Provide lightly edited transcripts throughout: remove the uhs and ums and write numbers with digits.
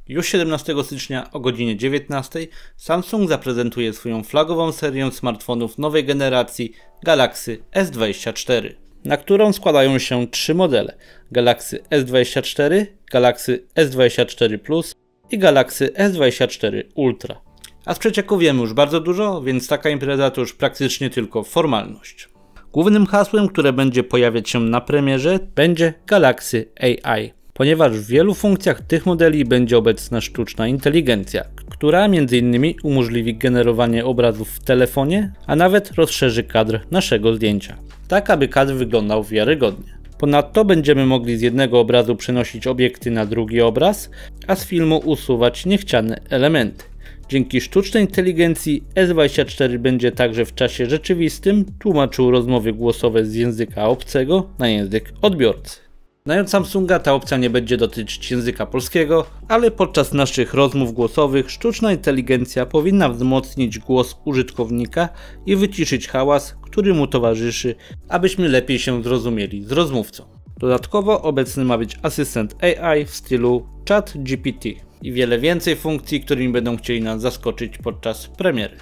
Już 17 stycznia o godzinie 19 Samsung zaprezentuje swoją flagową serię smartfonów nowej generacji Galaxy S24, na którą składają się trzy modele: Galaxy S24, Galaxy S24 Plus i Galaxy S24 Ultra. A z przecieku wiemy już bardzo dużo, więc taka impreza to już praktycznie tylko formalność. Głównym hasłem, które będzie pojawiać się na premierze, będzie Galaxy AI, ponieważ w wielu funkcjach tych modeli będzie obecna sztuczna inteligencja, która m.in. umożliwi generowanie obrazów w telefonie, a nawet rozszerzy kadr naszego zdjęcia, tak aby kadr wyglądał wiarygodnie. Ponadto będziemy mogli z jednego obrazu przenosić obiekty na drugi obraz, a z filmu usuwać niechciane elementy. Dzięki sztucznej inteligencji S24 będzie także w czasie rzeczywistym tłumaczył rozmowy głosowe z języka obcego na język odbiorcy. Znając Samsunga, ta opcja nie będzie dotyczyć języka polskiego, ale podczas naszych rozmów głosowych sztuczna inteligencja powinna wzmocnić głos użytkownika i wyciszyć hałas, który mu towarzyszy, abyśmy lepiej się zrozumieli z rozmówcą. Dodatkowo obecny ma być asystent AI w stylu ChatGPT i wiele więcej funkcji, którymi będą chcieli nas zaskoczyć podczas premiery.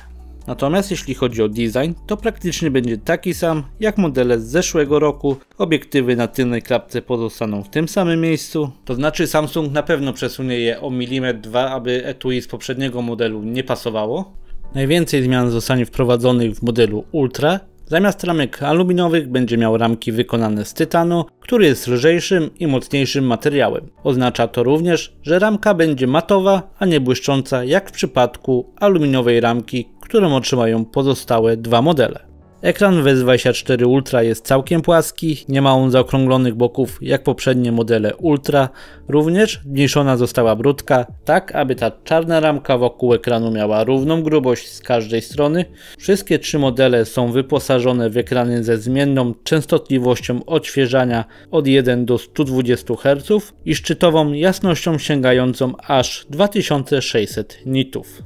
Natomiast jeśli chodzi o design, to praktycznie będzie taki sam jak modele z zeszłego roku. Obiektywy na tylnej klapce pozostaną w tym samym miejscu, to znaczy Samsung na pewno przesunie je o milimetr, dwa, aby etui z poprzedniego modelu nie pasowało. Najwięcej zmian zostanie wprowadzonych w modelu Ultra. Zamiast ramek aluminiowych będzie miał ramki wykonane z tytanu, który jest lżejszym i mocniejszym materiałem. Oznacza to również, że ramka będzie matowa, a nie błyszcząca jak w przypadku aluminiowej ramki, którą otrzymają pozostałe dwa modele. Ekran w S24 Ultra jest całkiem płaski, nie ma on zaokrąglonych boków jak poprzednie modele Ultra. Również zmniejszona została bródka, tak aby ta czarna ramka wokół ekranu miała równą grubość z każdej strony. Wszystkie trzy modele są wyposażone w ekrany ze zmienną częstotliwością odświeżania od 1 do 120 Hz i szczytową jasnością sięgającą aż 2600 nitów.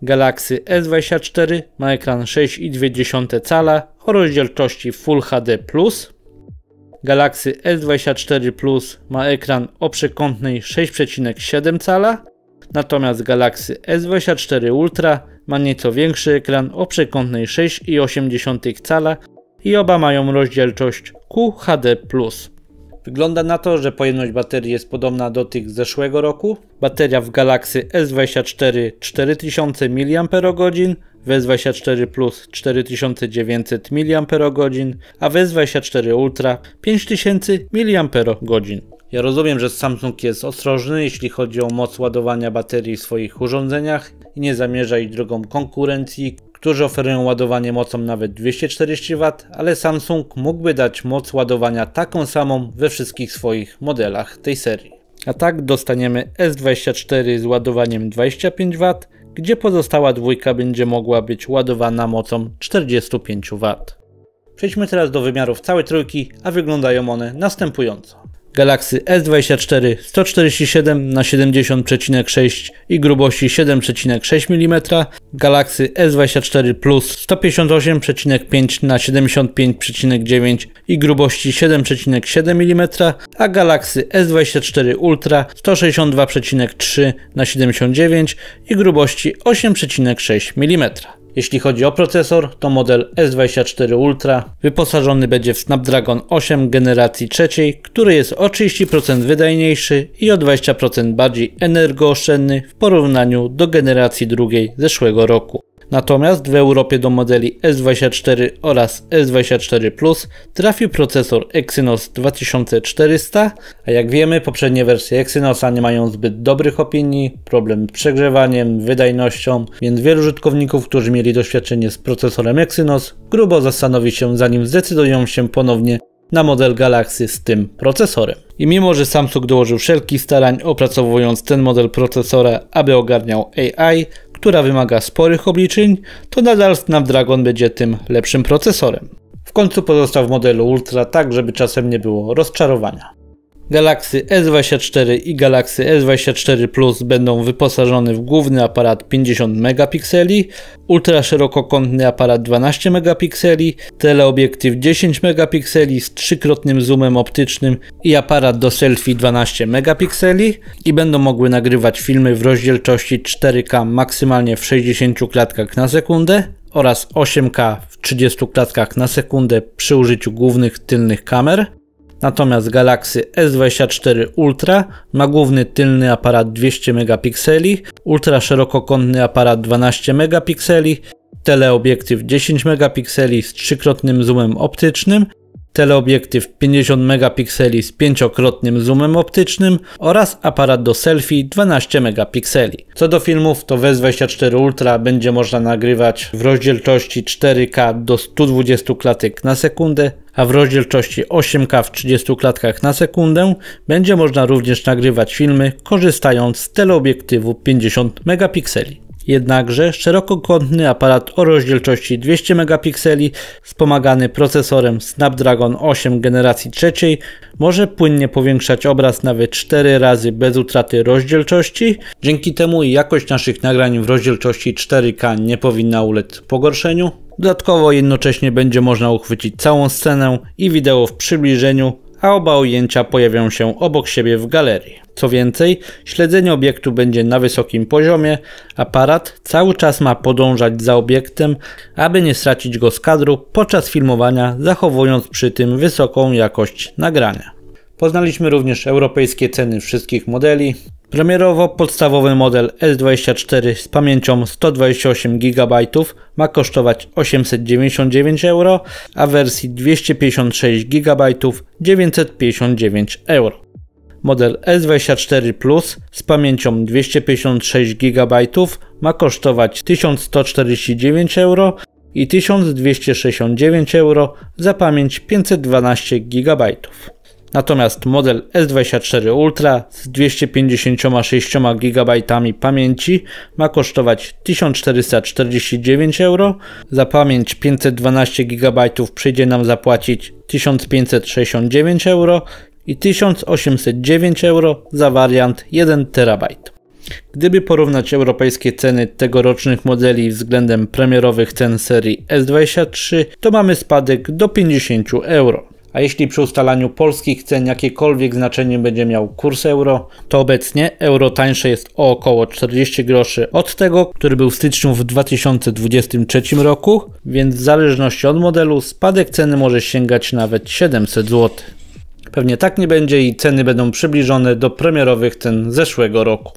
Galaxy S24 ma ekran 6,2 cala o rozdzielczości Full HD+. Galaxy S24 Plus ma ekran o przekątnej 6,7 cala, natomiast Galaxy S24 Ultra ma nieco większy ekran o przekątnej 6,8 cala i oba mają rozdzielczość QHD+. Wygląda na to, że pojemność baterii jest podobna do tych z zeszłego roku. Bateria w Galaxy S24 4000 mAh, w S24 Plus 4900 mAh, a w S24 Ultra 5000 mAh. Ja rozumiem, że Samsung jest ostrożny, jeśli chodzi o moc ładowania baterii w swoich urządzeniach i nie zamierza iść drogą konkurencji, którzy oferują ładowanie mocą nawet 240 W, ale Samsung mógłby dać moc ładowania taką samą we wszystkich swoich modelach tej serii. A tak dostaniemy S24 z ładowaniem 25 W, gdzie pozostała dwójka będzie mogła być ładowana mocą 45 W. Przejdźmy teraz do wymiarów całej trójki, a wyglądają one następująco. Galaxy S24 147 x 70,6 i grubości 7,6 mm, Galaxy S24 Plus 158,5 x 75,9 i grubości 7,7 mm, a Galaxy S24 Ultra 162,3 x 79 i grubości 8,6 mm. Jeśli chodzi o procesor, to model S24 Ultra wyposażony będzie w Snapdragon 8 generacji trzeciej, który jest o 30% wydajniejszy i o 20% bardziej energooszczędny w porównaniu do generacji drugiej zeszłego roku. Natomiast w Europie do modeli S24 oraz S24 Plus trafił procesor Exynos 2400, a jak wiemy poprzednie wersje Exynosa nie mają zbyt dobrych opinii, problem z przegrzewaniem, wydajnością, więc wielu użytkowników, którzy mieli doświadczenie z procesorem Exynos, grubo zastanowi się, zanim zdecydują się ponownie na model Galaxy z tym procesorem. I mimo, że Samsung dołożył wszelkich starań opracowując ten model procesora, aby ogarniał AI, która wymaga sporych obliczeń, to nadal Snapdragon będzie tym lepszym procesorem. W końcu pozostał w modelu Ultra tak, żeby czasem nie było rozczarowania. Galaxy S24 i Galaxy S24 Plus będą wyposażone w główny aparat 50 megapikseli, ultraszerokokątny aparat 12 megapikseli, teleobiektyw 10 megapikseli z trzykrotnym zoomem optycznym i aparat do selfie 12 megapikseli i będą mogły nagrywać filmy w rozdzielczości 4K maksymalnie w 60 klatkach na sekundę oraz 8K w 30 klatkach na sekundę przy użyciu głównych tylnych kamer. Natomiast Galaxy S24 Ultra ma główny tylny aparat 200 megapikseli, ultraszerokokątny aparat 12 megapikseli, teleobiektyw 10 megapikseli z trzykrotnym zoomem optycznym, teleobiektyw 50 megapikseli z pięciokrotnym zoomem optycznym oraz aparat do selfie 12 megapikseli. Co do filmów, to w S24 Ultra będzie można nagrywać w rozdzielczości 4K do 120 klatek na sekundę, a w rozdzielczości 8K w 30 klatkach na sekundę będzie można również nagrywać filmy korzystając z teleobiektywu 50 megapikseli. Jednakże szerokokątny aparat o rozdzielczości 200 megapikseli wspomagany procesorem Snapdragon 8 generacji trzeciej może płynnie powiększać obraz nawet 4 razy bez utraty rozdzielczości. Dzięki temu jakość naszych nagrań w rozdzielczości 4K nie powinna ulec pogorszeniu. Dodatkowo jednocześnie będzie można uchwycić całą scenę i wideo w przybliżeniu, a oba ujęcia pojawią się obok siebie w galerii. Co więcej, śledzenie obiektu będzie na wysokim poziomie, aparat cały czas ma podążać za obiektem, aby nie stracić go z kadru podczas filmowania, zachowując przy tym wysoką jakość nagrania. Poznaliśmy również europejskie ceny wszystkich modeli. Premierowo podstawowy model S24 z pamięcią 128 GB ma kosztować 899 euro, a w wersji 256 GB 959 euro. Model S24 Plus z pamięcią 256 GB ma kosztować 1149 euro i 1269 euro za pamięć 512 GB. Natomiast model S24 Ultra z 256 GB pamięci ma kosztować 1449 euro, za pamięć 512 GB przyjdzie nam zapłacić 1569 euro i 1809 euro za wariant 1 TB. Gdyby porównać europejskie ceny tegorocznych modeli względem premierowych cen serii S23, to mamy spadek do 50 euro. A jeśli przy ustalaniu polskich cen jakiekolwiek znaczenie będzie miał kurs euro, to obecnie euro tańsze jest o około 40 groszy od tego, który był w styczniu w 2023 roku, więc w zależności od modelu spadek ceny może sięgać nawet 700 zł. Pewnie tak nie będzie i ceny będą przybliżone do premierowych cen zeszłego roku.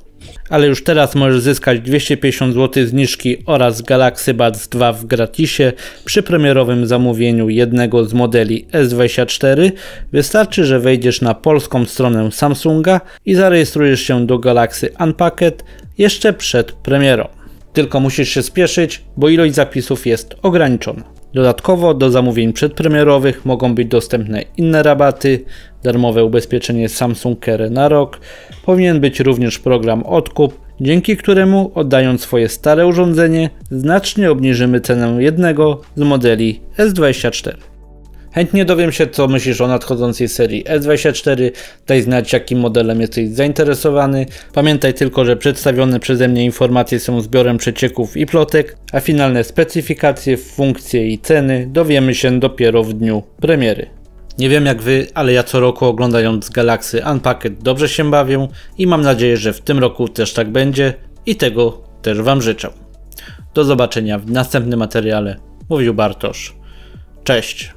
Ale już teraz możesz zyskać 250 zł zniżki oraz Galaxy Buds 2 w gratisie przy premierowym zamówieniu jednego z modeli S24. Wystarczy, że wejdziesz na polską stronę Samsunga i zarejestrujesz się do Galaxy Unpacked jeszcze przed premierą. Tylko musisz się spieszyć, bo ilość zapisów jest ograniczona. Dodatkowo do zamówień przedpremierowych mogą być dostępne inne rabaty, darmowe ubezpieczenie Samsung Care na rok, powinien być również program odkup, dzięki któremu oddając swoje stare urządzenie znacznie obniżymy cenę jednego z modeli S24. Chętnie dowiem się, co myślisz o nadchodzącej serii S24, daj znać, jakim modelem jesteś zainteresowany. Pamiętaj tylko, że przedstawione przeze mnie informacje są zbiorem przecieków i plotek, a finalne specyfikacje, funkcje i ceny dowiemy się dopiero w dniu premiery. Nie wiem jak wy, ale ja co roku oglądając Galaxy Unpacked dobrze się bawię i mam nadzieję, że w tym roku też tak będzie i tego też wam życzę. Do zobaczenia w następnym materiale. Mówił Bartosz. Cześć!